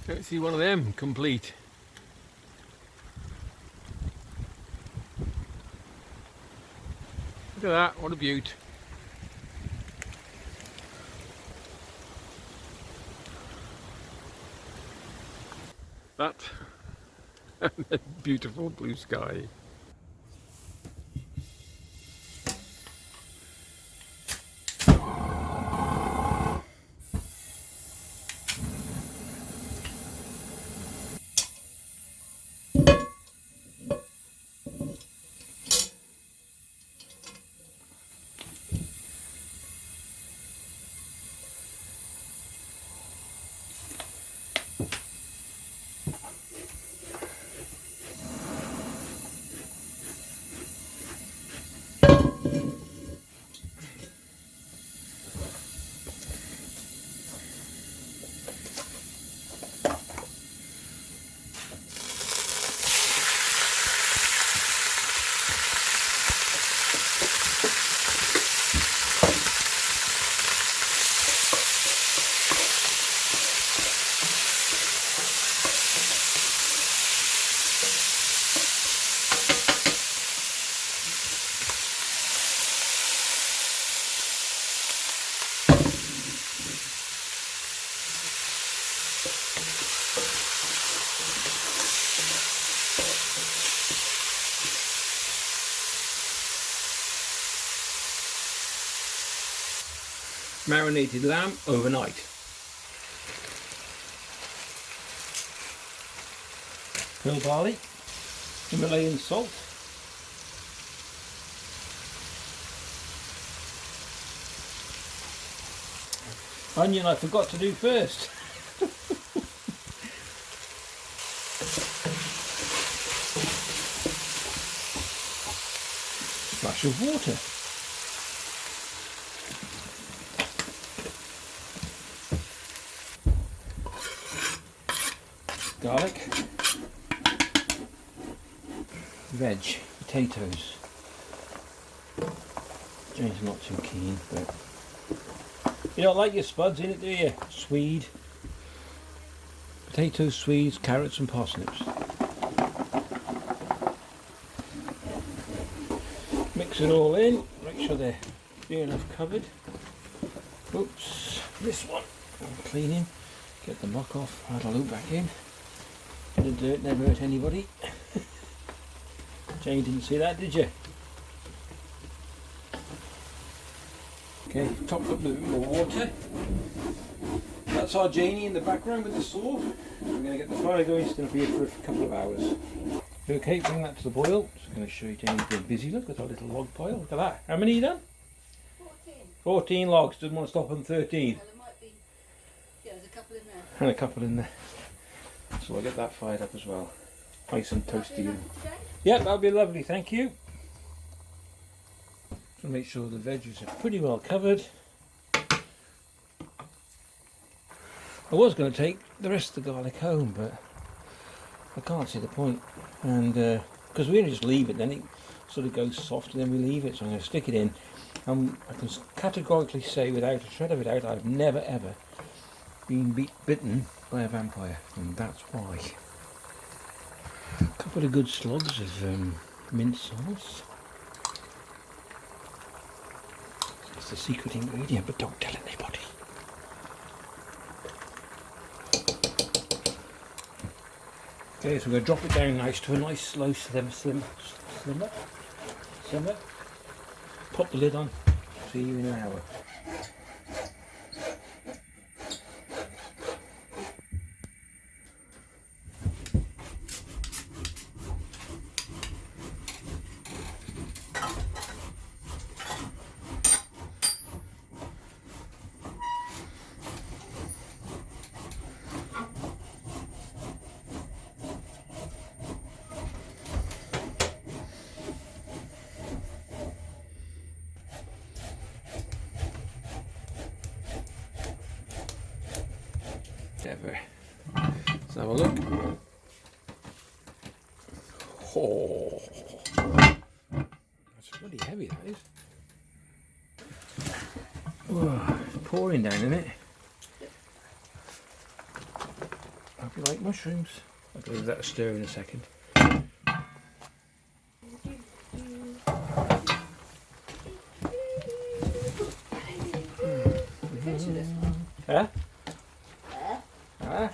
Let's see one of them complete. Look at that, what a beaut. That beautiful blue sky. Marinated lamb overnight. Pearl barley, Himalayan salt, onion I forgot to do first. Splash of water. Garlic, veg, potatoes. Jane's not too keen, but you don't like your spuds in it, do you? Swede, potatoes, swedes, carrots and parsnips. Mix it all in, make sure they're near enough covered. Oops, this one I'm cleaning, get the muck off, add a loop back in. The dirt never hurt anybody. Jane didn't see that, did you? Okay, topped up with a bit more water. That's our Janie in the background with the saw. We're going to get the fire going, it's going to be here for a couple of hours. Okay, bring that to the boil. Just going to show you Janie's been busy. Look at our little log pile. Look at that. How many are you done? 14. 14 logs. Doesn't want to stop on 13. Well, there might be, yeah, there's a couple in there. And a couple in there. So I'll get that fired up as well. Nice and toasty. Yeah, that'll be lovely, thank you. So make sure the veggies are pretty well covered. I was going to take the rest of the garlic home, but I can't see the point. And because we only just leave it, then it sort of goes soft and then we leave it. So I'm going to stick it in. I can categorically say without a shred of a doubt, I've never ever been bitten by a vampire, and that's why. A couple of good slugs of mint sauce. It's the secret ingredient, but don't tell anybody. Okay, so we're going to drop it down nice to a nice slow simmer. Pop the lid on. See you in an hour. Ever. Let's have a look. Oh, that's pretty heavy, that is. Oh, it's pouring down, isn't it? I feel like mushrooms. I'll give that a stir in a second. Huh? Ah.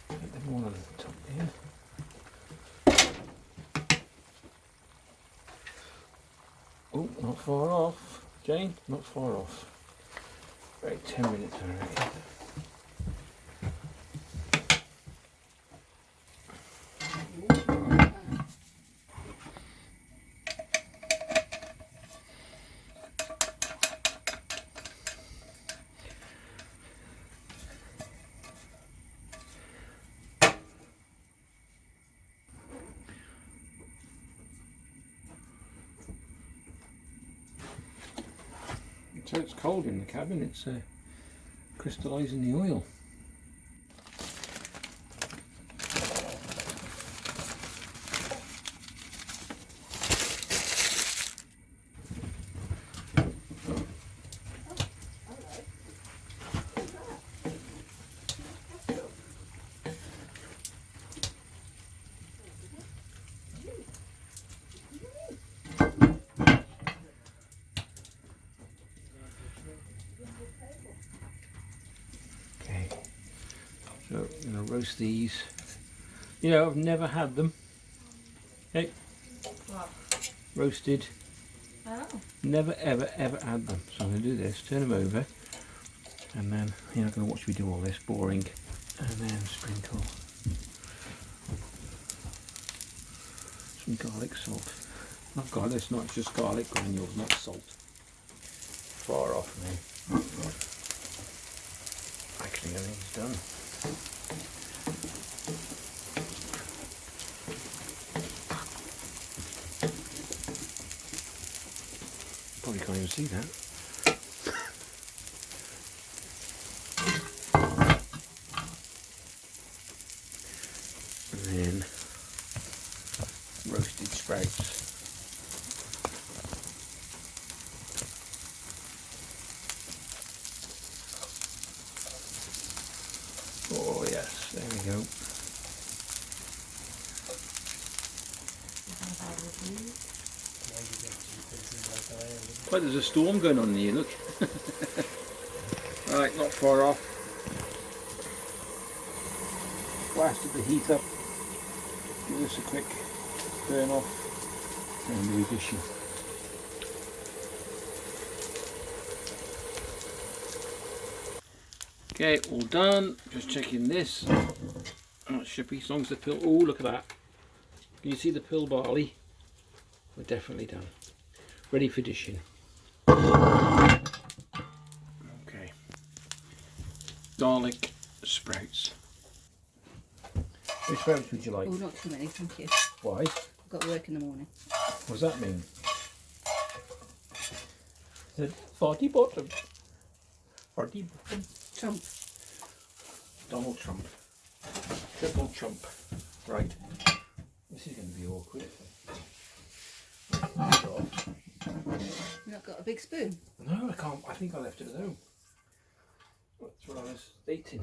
Get them all on the top here. Oh, not far off, Jane. Not far off. About 10 minutes, I reckon. So it's cold in the cabin, it's crystallising the oil. Okay, so I'm going to roast these. You know, I've never had them. Hey, What? roasted. Oh. Never ever ever had them. So I'm going to do this, turn them over, and then you're not going to watch me do all this, boring, and then sprinkle some garlic salt. Not garlic, it's not, it's just garlic granules, not salt. Far off now. Actually, everything's done. Probably can't even see that. And then roasted sprouts. Oh yes, there we go. Quite there's a storm going on here, look. Right, not far off. Blasted the heat up. Give this a quick burn off and the addition. Okay, all done. Just checking this. Oh, it should be as long as the pill. Oh, look at that. Can you see the pill barley? We're definitely done. Ready for dishing. Okay. Garlic sprouts. Which sprouts would you like? Oh, not too many, thank you. Why? I've got to work in the morning. What does that mean? The party bottom. Party bottom. Trump. Donald Trump. Triple Trump. Right. This is going to be awkward. You've not got a big spoon? No, I can't. I think I left it at home. That's what I was eating.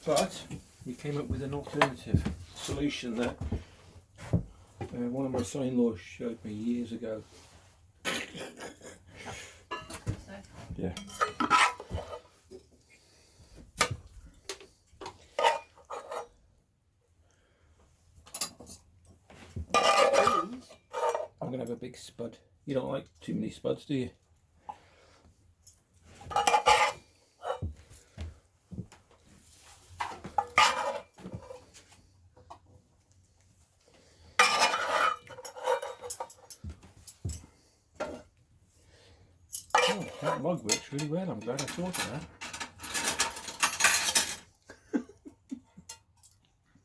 But we came up with an alternative solution that one of my son-in-laws showed me years ago. Yeah. I'm going to have a big spud. You don't like too many spuds, do you? Oh, that mug works really well. I'm glad I thought of that.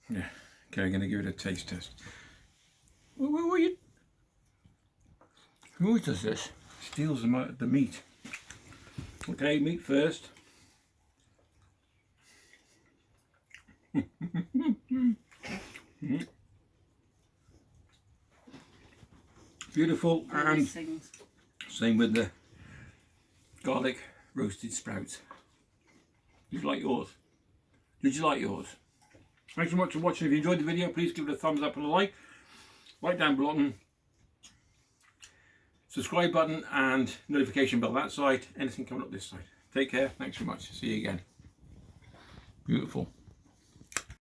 Yeah. Okay, I'm going to give it a taste test. What you? Who always does this? Steals the meat. Okay, meat first. Beautiful. And Things. same with the garlic roasted sprouts. Did you like yours? Did you like yours? Thanks so much for watching. If you enjoyed the video, please give it a thumbs up and a like. Right down below, subscribe button and notification bell that side. Anything coming up this side. Take care. Thanks very much. See you again. Beautiful.